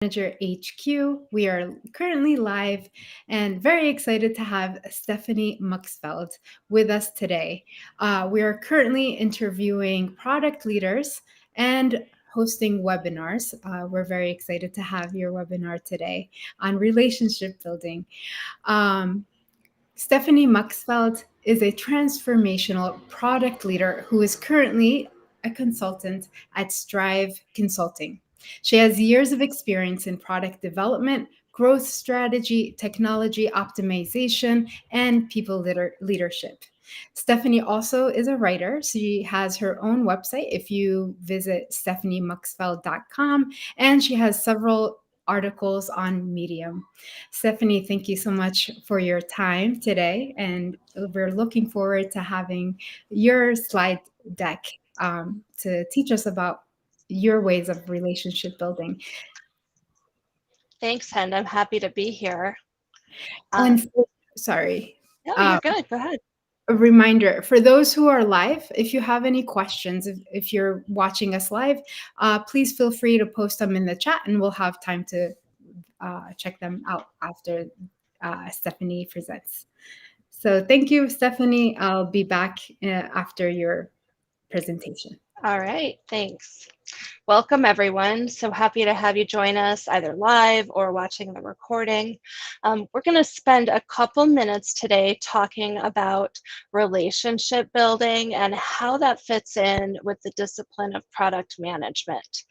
Manager HQ. We are currently live and very excited to have Stephanie Muxfeld with us today. We are currently interviewing product leaders and hosting webinars. We're very excited to have your webinar today on relationship building. Um, Stephanie Muxfeld is a transformational product leader who is currently a consultant at Strive Consulting. She has years of experience in product development, growth strategy, technology optimization, and people leadership. Stephanie also is a writer. She has her own website if you visit stephaniemuxfeld.com, and she has several articles on Medium. Stephanie, thank you so much for your time today. And we're looking forward to having your slide deck to teach us about your ways of relationship building. Thanks, Hen. I'm happy to be here. And sorry. No, you're good. Go ahead. A reminder for those who are live, if you have any questions, if you're watching us live, please feel free to post them in the chat and we'll have time to check them out after Stephanie presents. So thank you, Stephanie. I'll be back after your presentation. All right. Thanks. Welcome, everyone. So happy to have you join us either live or watching the recording. We're going to spend a couple minutes today talking about relationship building and how that fits in with the discipline of product management.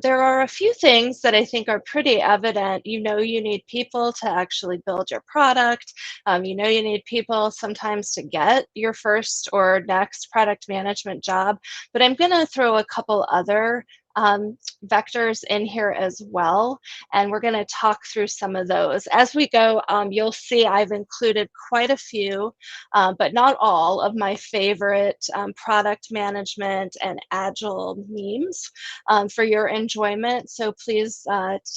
There are a few things that I think are pretty evident. You know you need people to actually build your product. You know you need people sometimes to get your first or next product management job. But I'm going to throw a couple other vectors in here as well, and we're going to talk through some of those. As we go, you'll see I've included quite a few, but not all, of my favorite product management and agile memes for your enjoyment. So please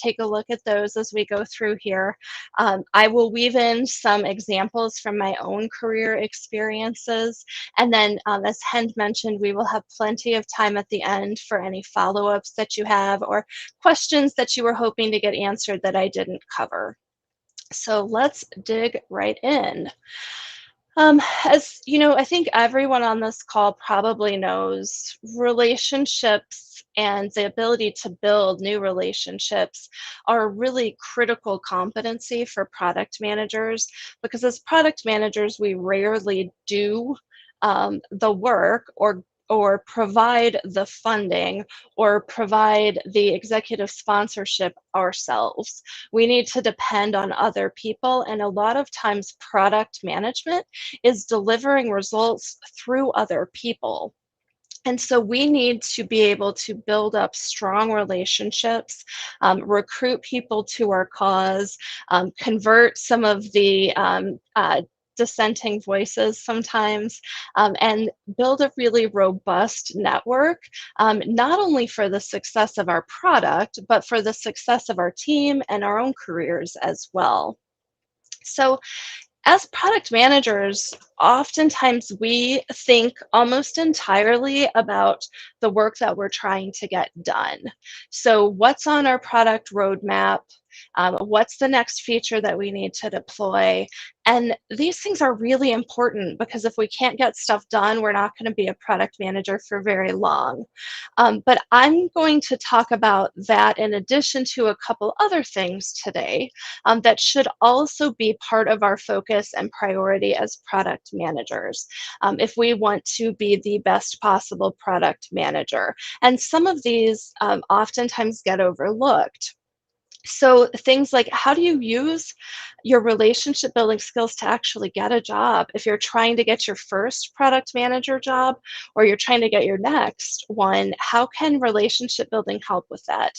take a look at those as we go through here. I will weave in some examples from my own career experiences, and then as Hen mentioned, we will have plenty of time at the end for any follow-ups that you have or questions that you were hoping to get answered that I didn't cover. So let's dig right in. As you know, I think everyone on this call probably knows relationships and the ability to build new relationships are a really critical competency for product managers, because as product managers, we rarely do the work or provide the funding or provide the executive sponsorship ourselves. We need to depend on other people, and a lot of times product management is delivering results through other people. And so we need to be able to build up strong relationships, recruit people to our cause, convert some of the dissenting voices sometimes, and build a really robust network, not only for the success of our product, but for the success of our team and our own careers as well. So as product managers, oftentimes we think almost entirely about the work that we're trying to get done. So what's on our product roadmap? What's the next feature that we need to deploy? And these things are really important, because if we can't get stuff done, we're not going to be a product manager for very long. But I'm going to talk about that in addition to a couple other things today that should also be part of our focus and priority as product managers if we want to be the best possible product manager. And some of these oftentimes get overlooked. So things like, how do you use your relationship building skills to actually get a job? If you're trying to get your first product manager job or you're trying to get your next one, how can relationship building help with that?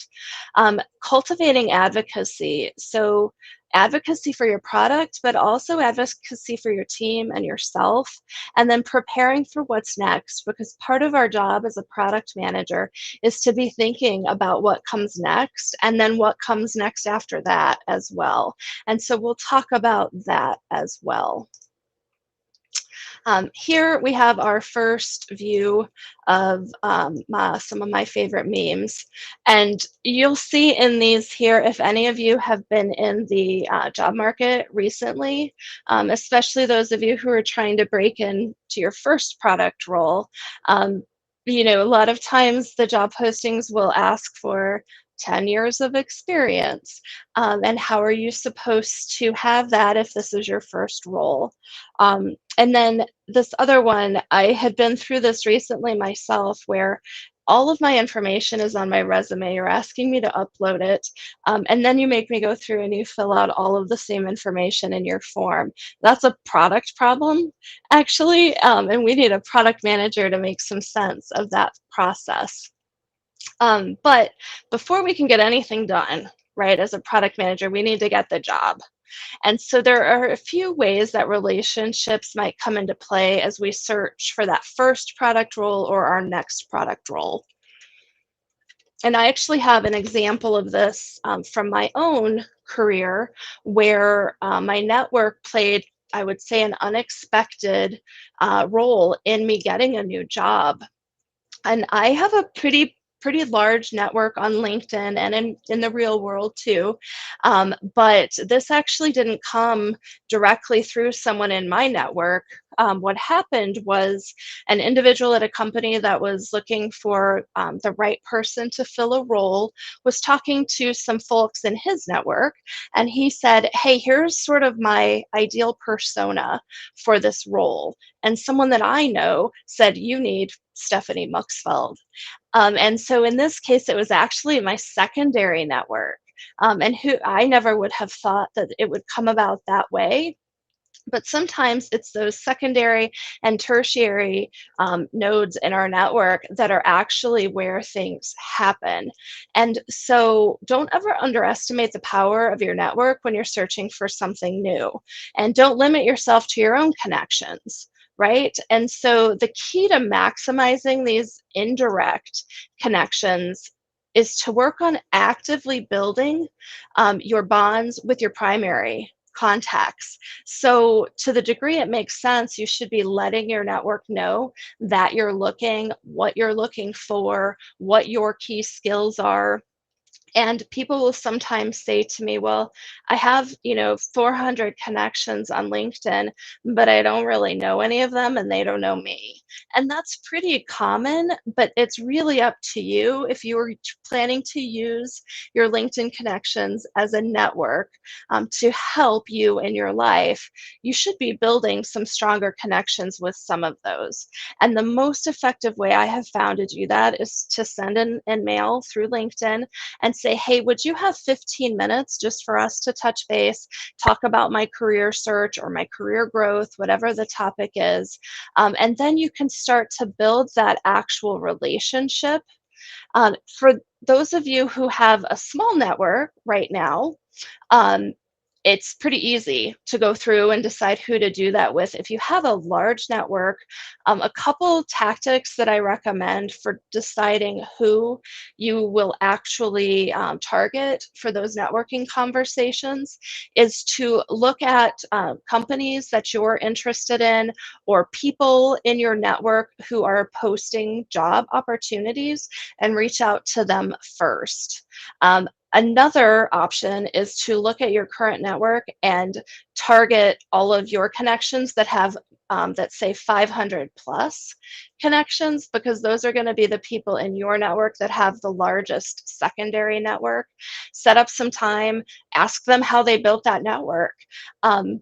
Cultivating advocacy. So advocacy for your product, but also advocacy for your team and yourself, and then preparing for what's next, because part of our job as a product manager is to be thinking about what comes next and then what comes next after that as well. And so we'll talk about that as well. Here we have our first view of some of my favorite memes. And you'll see in these here, if any of you have been in the job market recently, especially those of you who are trying to break into your first product role, a lot of times the job postings will ask for 10 years of experience. And how are you supposed to have that if this is your first role? And then this other one, I had been through this recently myself where all of my information is on my resume. You're asking me to upload it. And then you make me go through and you fill out all of the same information in your form. That's a product problem, actually. And we need a product manager to make some sense of that process. But before we can get anything done, right, as a product manager, we need to get the job. And so there are a few ways that relationships might come into play as we search for that first product role or our next product role. And I actually have an example of this from my own career where my network played, I would say, an unexpected role in me getting a new job. And I have a pretty large network on LinkedIn and in the real world too. But this actually didn't come directly through someone in my network. What happened was an individual at a company that was looking for the right person to fill a role was talking to some folks in his network, and he said, "Hey, here's sort of my ideal persona for this role." And someone that I know said, "You need Stephanie Muxfeld." And so in this case, it was actually my secondary network, and who I never would have thought that it would come about that way. But sometimes it's those secondary and tertiary nodes in our network that are actually where things happen. And so don't ever underestimate the power of your network when you're searching for something new. And don't limit yourself to your own connections, right? And so the key to maximizing these indirect connections is to work on actively building your bonds with your primary contacts. So, to the degree it makes sense, you should be letting your network know that you're looking, what you're looking for, what your key skills are. And people will sometimes say to me, "Well, I have, 400 connections on LinkedIn, but I don't really know any of them and they don't know me." And that's pretty common, but it's really up to you. If you are planning to use your LinkedIn connections as a network to help you in your life, you should be building some stronger connections with some of those. And the most effective way I have found to do that is to send an mail through LinkedIn and say, "Hey, would you have 15 minutes just for us to touch base, talk about my career search or my career growth, whatever the topic is?" And then you can start to build that actual relationship. For those of you who have a small network right now, um, it's pretty easy to go through and decide who to do that with. If you have a large network, a couple tactics that I recommend for deciding who you will actually target for those networking conversations is to look at companies that you're interested in or people in your network who are posting job opportunities and reach out to them first. Another option is to look at your current network and target all of your connections that have that say 500 plus connections, because those are going to be the people in your network that have the largest secondary network. Set up some time, ask them how they built that network. Um,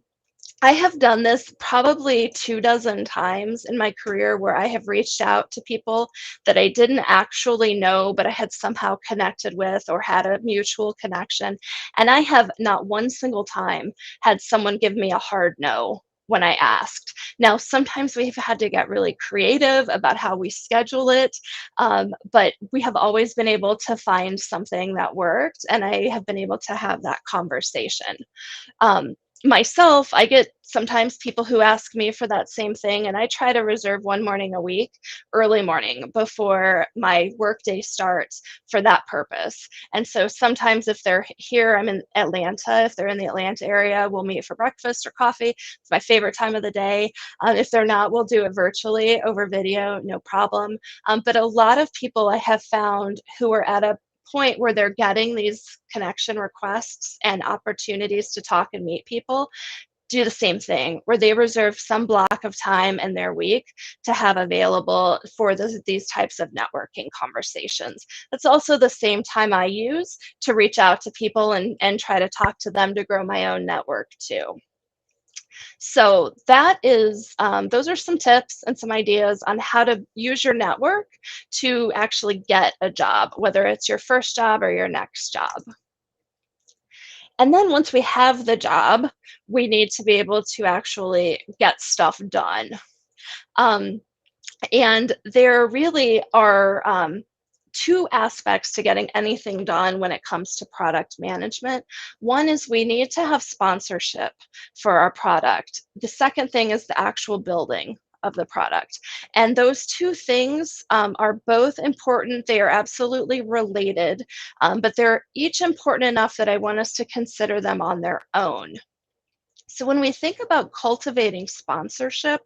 I have done this probably 2 dozen times in my career where I have reached out to people that I didn't actually know, but I had somehow connected with or had a mutual connection. And I have not one single time had someone give me a hard no when I asked. Now, sometimes we've had to get really creative about how we schedule it, but we have always been able to find something that worked, and I have been able to have that conversation. Um, Myself, I get sometimes people who ask me for that same thing, and I try to reserve one morning a week, early morning, before my workday starts for that purpose. And so sometimes if they're here, I'm in Atlanta. If they're in the Atlanta area, we'll meet for breakfast or coffee. It's my favorite time of the day. If they're not, we'll do it virtually over video, no problem. But a lot of people I have found who are at a point where they're getting these connection requests and opportunities to talk and meet people do the same thing, where they reserve some block of time in their week to have available for these types of networking conversations. That's also the same time I use to reach out to people and try to talk to them to grow my own network too. So that is, those are some tips and some ideas on how to use your network to actually get a job, whether it's your first job or your next job. And then once we have the job, we need to be able to actually get stuff done. Um, and there really are two aspects to getting anything done when it comes to product management. One is we need to have sponsorship for our product. The second thing is the actual building of the product. And those two things are both important. They are absolutely related, but they're each important enough that I want us to consider them on their own. So when we think about cultivating sponsorship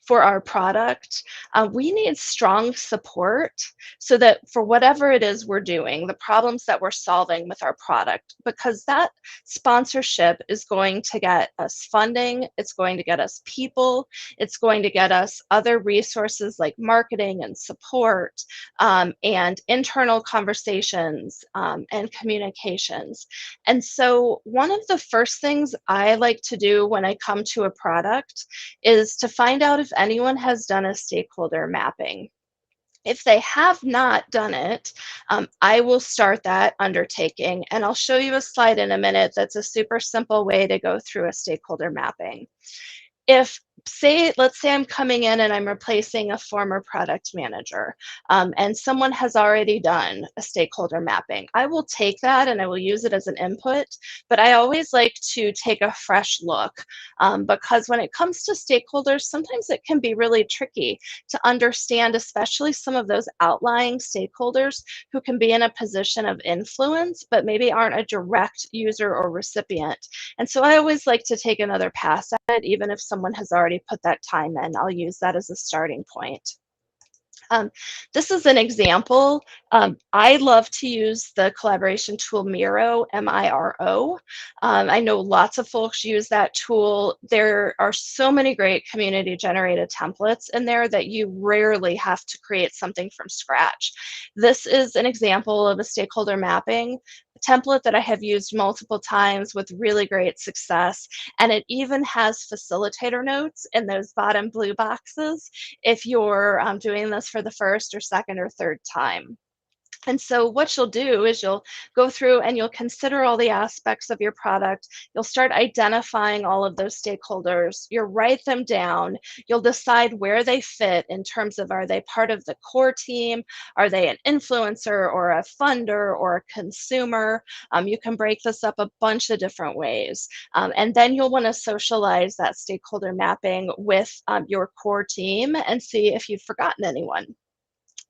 for our product, we need strong support so that for whatever it is we're doing, the problems that we're solving with our product, because that sponsorship is going to get us funding, it's going to get us people, it's going to get us other resources like marketing and support, and internal conversations, and communications. And so one of the first things I like to do when I come to a product is to find out if anyone has done a stakeholder mapping. If they have not done it, I will start that undertaking. And I'll show you a slide in a minute that's a super simple way to go through a stakeholder mapping. If let's say I'm coming in and I'm replacing a former product manager, and someone has already done a stakeholder mapping, I will take that and I will use it as an input, but I always like to take a fresh look, because when it comes to stakeholders, sometimes it can be really tricky to understand, especially some of those outlying stakeholders who can be in a position of influence, but maybe aren't a direct user or recipient. And so I always like to take another pass at it, even if someone has already put that time in. I'll use that as a starting point. This is an example. I love to use the collaboration tool Miro, M-I-R-O. I know lots of folks use that tool. There are so many great community-generated templates in there that you rarely have to create something from scratch. This is an example of a stakeholder mapping template that I have used multiple times with really great success. And it even has facilitator notes in those bottom blue boxes if you're doing this for the first or second or third time. And so what you'll do is you'll go through and you'll consider all the aspects of your product. You'll start identifying all of those stakeholders. You'll write them down. You'll decide where they fit in terms of, are they part of the core team? Are they an influencer or a funder or a consumer? You can break this up a bunch of different ways. And then you'll want to socialize that stakeholder mapping with your core team and see if you've forgotten anyone.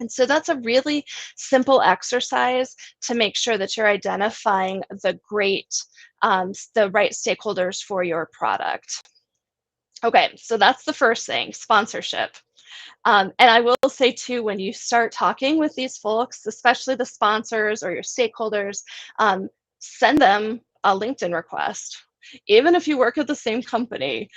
And so that's a really simple exercise to make sure that you're identifying the right stakeholders for your product. Okay, so that's the first thing, sponsorship. And I will say too, when you start talking with these folks, especially the sponsors or your stakeholders, send them a LinkedIn request. Even if you work at the same company,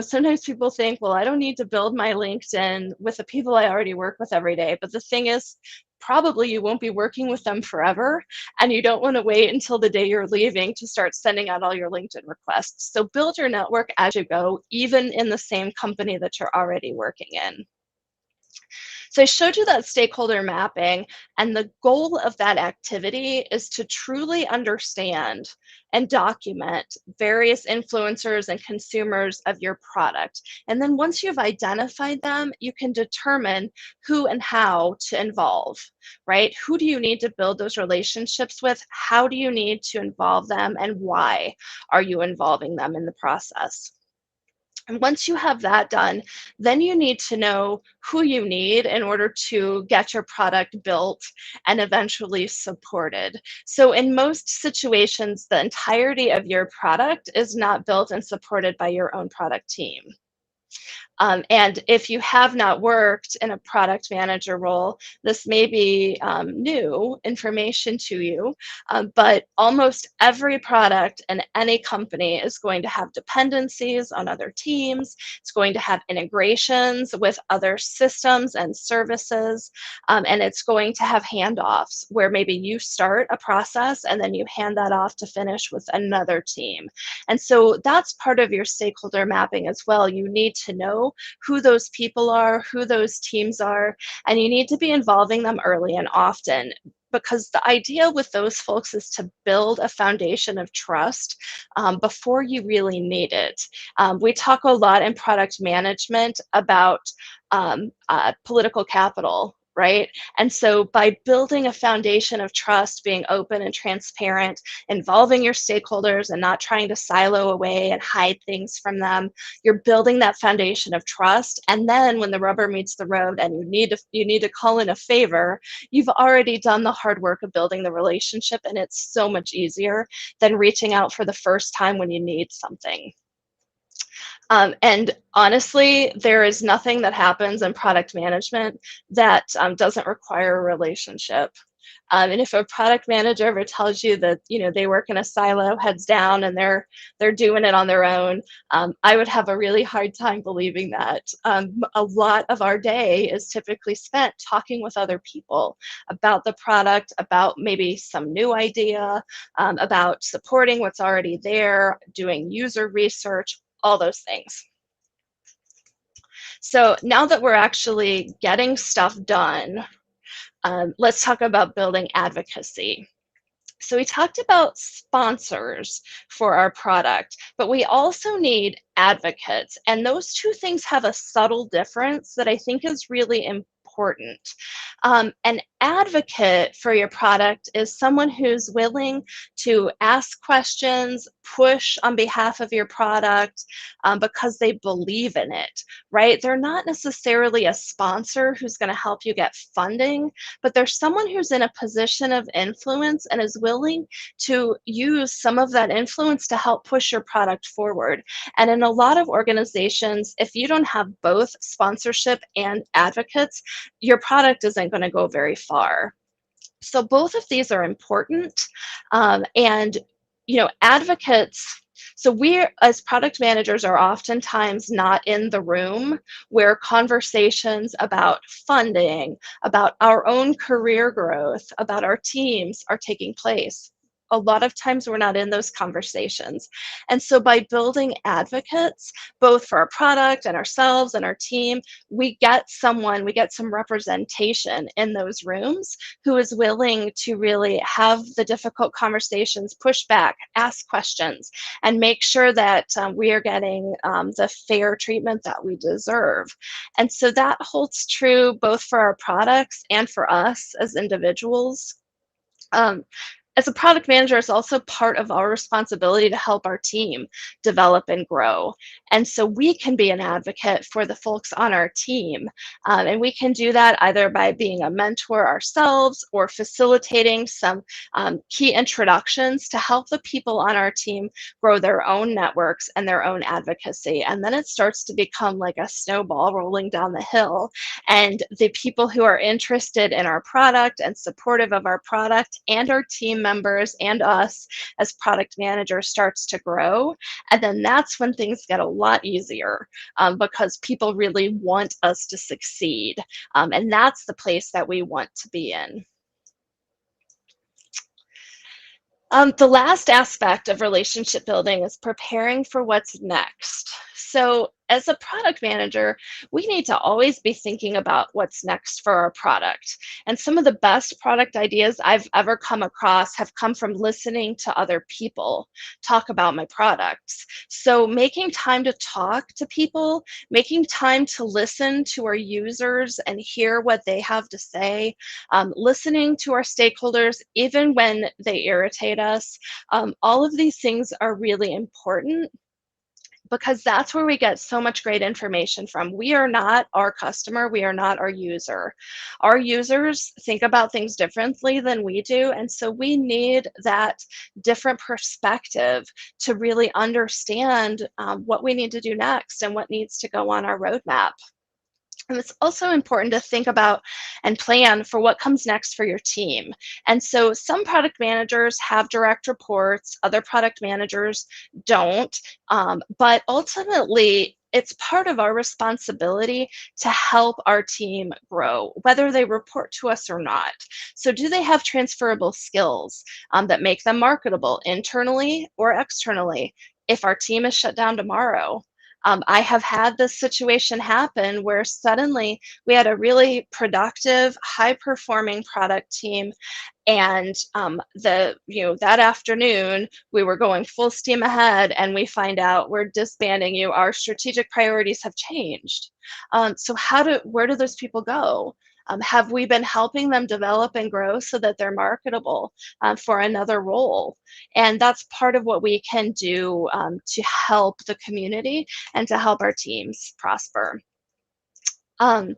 sometimes people think, well, I don't need to build my LinkedIn with the people I already work with every day. But the thing is, probably you won't be working with them forever, and you don't want to wait until the day you're leaving to start sending out all your LinkedIn requests. So build your network as you go, even in the same company that you're already working in. So I showed you that stakeholder mapping, and the goal of that activity is to truly understand and document various influencers and consumers of your product. And then once you've identified them, you can determine who and how to involve, right? Who do you need to build those relationships with? How do you need to involve them? And why are you involving them in the process? And once you have that done, then you need to know who you need in order to get your product built and eventually supported. So in most situations, the entirety of your product is not built and supported by your own product team. And if you have not worked in a product manager role, this may be new information to you, but almost every product in any company is going to have dependencies on other teams. It's going to have integrations with other systems and services, and it's going to have handoffs where maybe you start a process and then you hand that off to finish with another team. And so that's part of your stakeholder mapping as well. You need to know who those people are, who those teams are, and you need to be involving them early and often, because the idea with those folks is to build a foundation of trust before you really need it. We talk a lot in product management about political capital, right? And so by building a foundation of trust, being open and transparent, involving your stakeholders and not trying to silo away and hide things from them, you're building that foundation of trust. And then when the rubber meets the road and you need to call in a favor, you've already done the hard work of building the relationship, and it's so much easier than reaching out for the first time when you need something. And honestly, there is nothing that happens in product management that doesn't require a relationship. And if a product manager ever tells you that they work in a silo, heads down, and they're doing it on their own, I would have a really hard time believing that. A lot of our day is typically spent talking with other people about the product, about maybe some new idea, about supporting what's already there, doing user research, all those things. So now that we're actually getting stuff done, let's talk about building advocacy. So we talked about sponsors for our product, but we also need advocates. And those two things have a subtle difference that I think is really important. An advocate for your product is someone who's willing to ask questions, push on behalf of your product because they believe in it, right? They're not necessarily a sponsor who's going to help you get funding, but there's someone who's in a position of influence and is willing to use some of that influence to help push your product forward. And in a lot of organizations, if you don't have both sponsorship and advocates, your product isn't going to go very far. So both of these are important. And advocates, so we as product managers are oftentimes not in the room where conversations about funding, about our own career growth, about our teams are taking place. A lot of times we're not in those conversations. And so by building advocates, both for our product and ourselves and our team, we get some representation in those rooms who is willing to really have the difficult conversations, push back, ask questions, and make sure that we are getting the fair treatment that we deserve. And so that holds true both for our products and for us as individuals. As a product manager, it's also part of our responsibility to help our team develop and grow. And so we can be an advocate for the folks on our team. And we can do that either by being a mentor ourselves or facilitating some key introductions to help the people on our team grow their own networks and their own advocacy. And then it starts to become like a snowball rolling down the hill. And the people who are interested in our product and supportive of our product and our team members and us as product managers starts to grow. And then that's when things get a lot easier because people really want us to succeed. And that's the place that we want to be in. The last aspect of relationship building is preparing for what's next. So as a product manager, we need to always be thinking about what's next for our product. And some of the best product ideas I've ever come across have come from listening to other people talk about my products. So making time to talk to people, making time to listen to our users and hear what they have to say, listening to our stakeholders, even when they irritate us, all of these things are really important because that's where we get so much great information from. We are not our customer, we are not our user. Our users think about things differently than we do, and so we need that different perspective to really understand what we need to do next and what needs to go on our roadmap. And it's also important to think about and plan for what comes next for your team. And so some product managers have direct reports, other product managers don't. But ultimately, it's part of our responsibility to help our team grow, whether they report to us or not. So, do they have transferable skills that make them marketable internally or externally? If our team is shut down tomorrow, I have had this situation happen where suddenly we had a really productive, high-performing product team, and that afternoon we were going full steam ahead, and we find out we're disbanding you. Our strategic priorities have changed. So where do those people go? Have we been helping them develop and grow so that they're marketable for another role? And that's part of what we can do to help the community and to help our teams prosper. Um,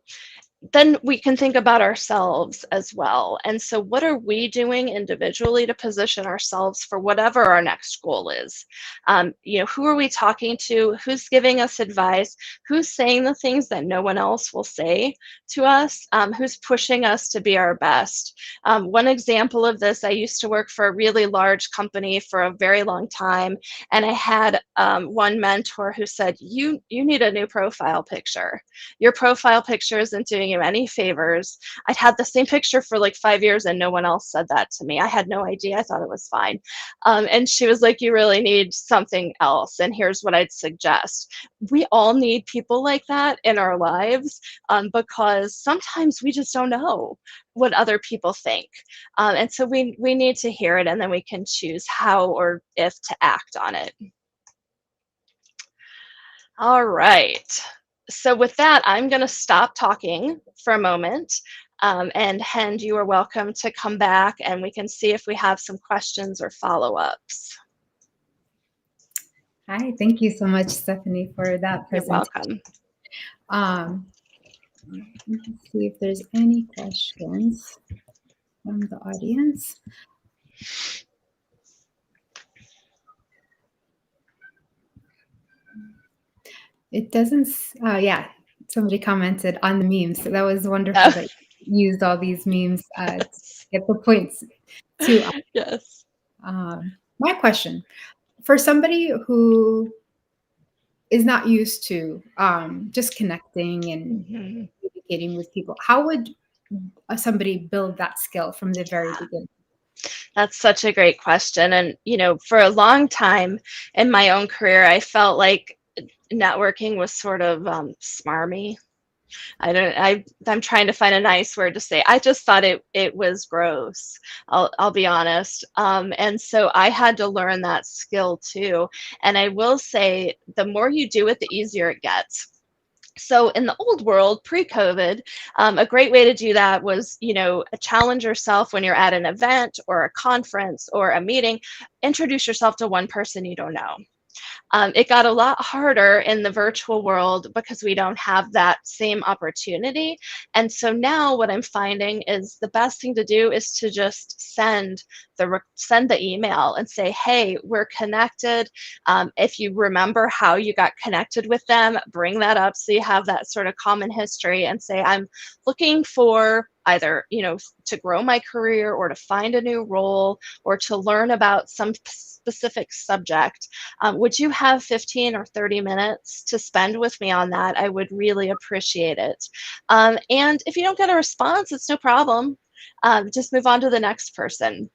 then we can think about ourselves as well. And so, what are we doing individually to position ourselves for whatever our next goal is? Who are we talking to? Who's giving us advice? Who's saying the things that no one else will say to us? Who's pushing us to be our best? One example of this, I used to work for a really large company for a very long time, and I had one mentor who said, "You need a new profile picture. Your profile picture isn't doing you any favors." I'd had the same picture for like 5 years and no one else said that to me. I had no idea. I thought it was fine. And she was like, "You really need something else. And here's what I'd suggest." We all need people like that in our lives because sometimes we just don't know what other people think. And so we need to hear it, and then we can choose how or if to act on it. All right. So with that, I'm going to stop talking for a moment. And Hen, you are welcome to come back and we can see if we have some questions or follow-ups. Hi, thank you so much, Stephanie, for that You're presentation. welcome. Let me see if there's any questions from the audience. It doesn't, yeah, somebody commented on the memes. So that was wonderful that you used all these memes to get the points to. Yes. My question, for somebody who is not used to just connecting and communicating with people, how would somebody build that skill from the very beginning? That's such a great question. And, for a long time in my own career, I felt like networking was sort of smarmy. I'm trying to find a nice word to say. I just thought it was gross. I'll be honest. And so I had to learn that skill too. And I will say, the more you do it, the easier it gets. So in the old world, pre-COVID, a great way to do that was, challenge yourself when you're at an event or a conference or a meeting. Introduce yourself to one person you don't know. It got a lot harder in the virtual world because we don't have that same opportunity. And so now what I'm finding is the best thing to do is to just send the email and say, "Hey, we're connected." If you remember how you got connected with them, bring that up so you have that sort of common history and say, "I'm looking for either, to grow my career or to find a new role or to learn about some specific subject. Would you have 15 or 30 minutes to spend with me on that? I would really appreciate it." And if you don't get a response, it's no problem. Just move on to the next person.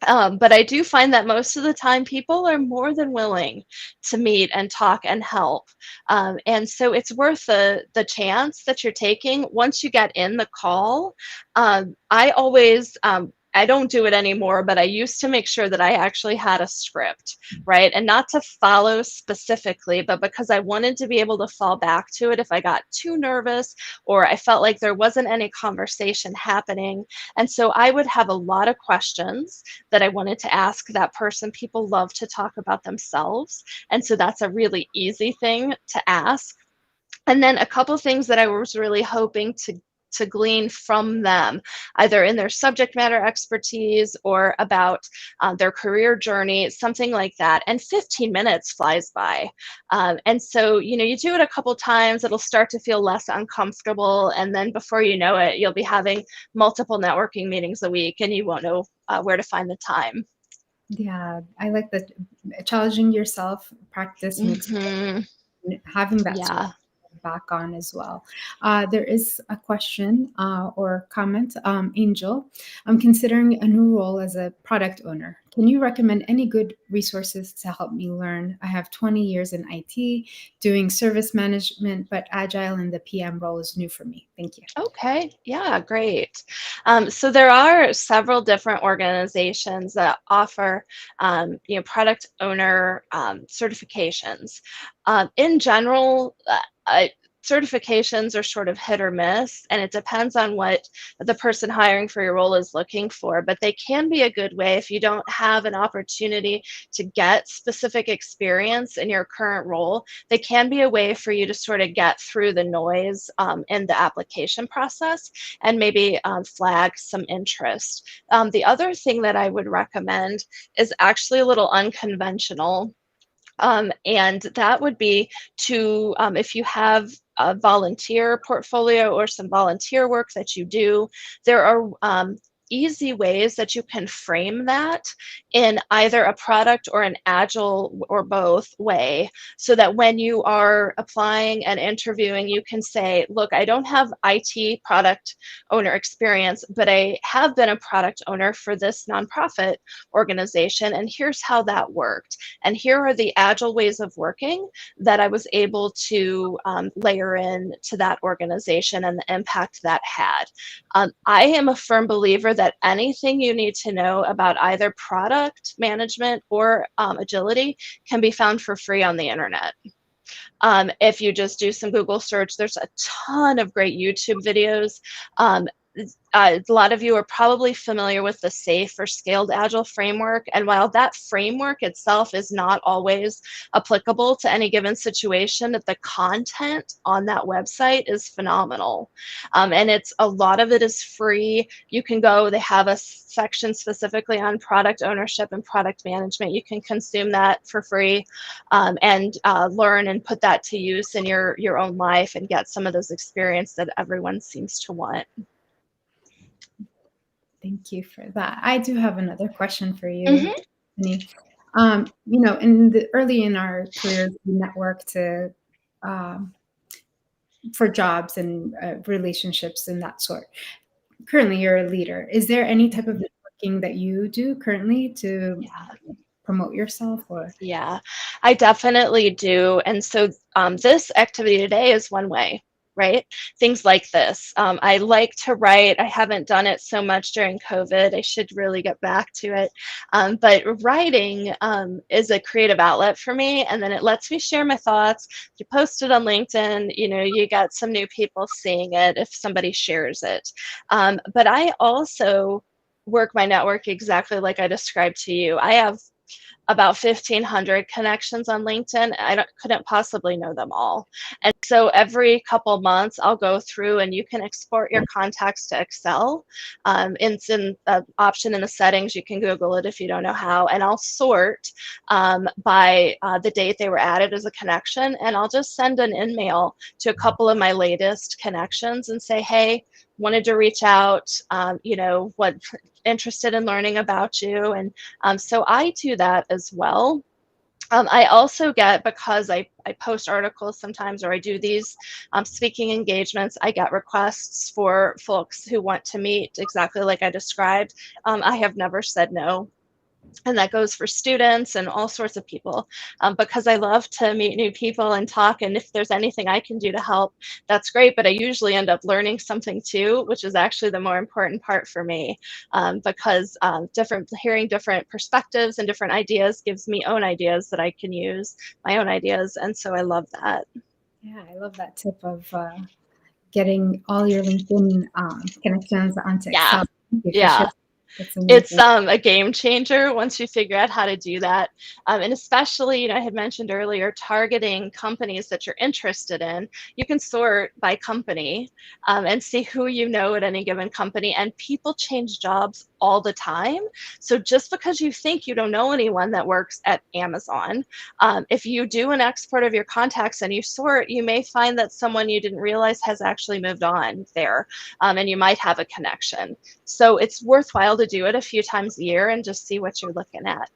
But I do find that most of the time people are more than willing to meet and talk and help. And so it's worth the chance that you're taking once you get in the call. I always, I don't do it anymore, but I used to make sure that I actually had a script, right? And not to follow specifically, but because I wanted to be able to fall back to it if I got too nervous or I felt like there wasn't any conversation happening. And so I would have a lot of questions that I wanted to ask that person. People love to talk about themselves. And so that's a really easy thing to ask. And then a couple things that I was really hoping to glean from them, either in their subject matter expertise or about their career journey, something like that. And 15 minutes flies by. And so, you do it a couple times, it'll start to feel less uncomfortable. And then before you know it, you'll be having multiple networking meetings a week and you won't know where to find the time. Yeah, I like that. Challenging yourself, practice makes Hmm. having that Yeah. back on as well. There is a question or comment. Angel, I'm considering a new role as a product owner. Can you recommend any good resources to help me learn? I have 20 years in IT doing service management, but agile and the PM role is new for me. Thank you. Okay, yeah, great. So there are several different organizations that offer, product owner certifications. In general, certifications are sort of hit or miss, and it depends on what the person hiring for your role is looking for. But they can be a good way if you don't have an opportunity to get specific experience in your current role. They can be a way for you to sort of get through the noise in the application process and maybe flag some interest. The other thing that I would recommend is actually a little unconventional. And that would be to, if you have a volunteer portfolio or some volunteer work that you do, there are easy ways that you can frame that in either a product or an agile or both way, so that when you are applying and interviewing, you can say, look, I don't have IT product owner experience, but I have been a product owner for this nonprofit organization, and here's how that worked. And here are the agile ways of working that I was able to layer in to that organization and the impact that had. I am a firm believer that anything you need to know about either product management or agility can be found for free on the internet. If you just do some Google search, there's a ton of great YouTube videos. A lot of you are probably familiar with the SAFe or Scaled Agile framework. And while that framework itself is not always applicable to any given situation, the content on that website is phenomenal. And a lot of it is free. You can go, they have a section specifically on product ownership and product management. You can consume that for free and learn and put that to use in your own life and get some of those experience that everyone seems to want. Thank you for that. I do have another question for you, Mm-hmm. Tiffany. Early in our careers, we network to um, for jobs and relationships and that sort. Currently, you're a leader. Is there any type of networking that you do currently to Yeah. promote yourself or? Yeah, I definitely do. And so this activity today is one way, right? Things like this. I like to write. I haven't done it so much during COVID. I should really get back to it. But writing is a creative outlet for me. And then it lets me share my thoughts. You post it on LinkedIn, you got some new people seeing it if somebody shares it. But I also work my network exactly like I described to you. I have about 1,500 connections on LinkedIn. Couldn't possibly know them all. And so every couple months, I'll go through and you can export your contacts to Excel. It's in an option in the settings. You can Google it if you don't know how. And I'll sort by the date they were added as a connection. And I'll just send an email to a couple of my latest connections and say, hey, wanted to reach out, what interested in learning about you. And so I do that as well. I also get, because I post articles sometimes, or I do these speaking engagements, I get requests for folks who want to meet exactly like I described. I have never said no. And that goes for students and all sorts of people, because I love to meet new people and talk. And if there's anything I can do to help, that's great. But I usually end up learning something too, which is actually the more important part for me, because hearing different perspectives and different ideas gives me own ideas that I can use, my own ideas. And so I love that. Yeah, I love that tip of getting all your LinkedIn connections onto Yeah. Excel. Thank you for Yeah. sharing. That's It's amazing. a game changer once you figure out how to do that. And especially, I had mentioned earlier, targeting companies that you're interested in. You can sort by company, and see who you know at any given company. And people change jobs all the time. So just because you think you don't know anyone that works at Amazon, if you do an export of your contacts and you sort, you may find that someone you didn't realize has actually moved on there, and you might have a connection. So it's worthwhile to do it a few times a year and just see what you're looking at.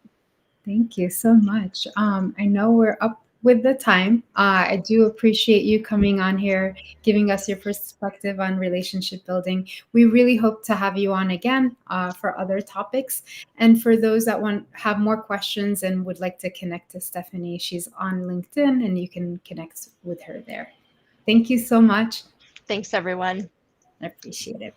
Thank you so much. I know we're up with the time. I do appreciate you coming on here, giving us your perspective on relationship building. We really hope to have you on again for other topics. And for those that want have more questions and would like to connect to Stephanie, she's on LinkedIn and you can connect with her there. Thank you so much. Thanks, everyone. I appreciate it.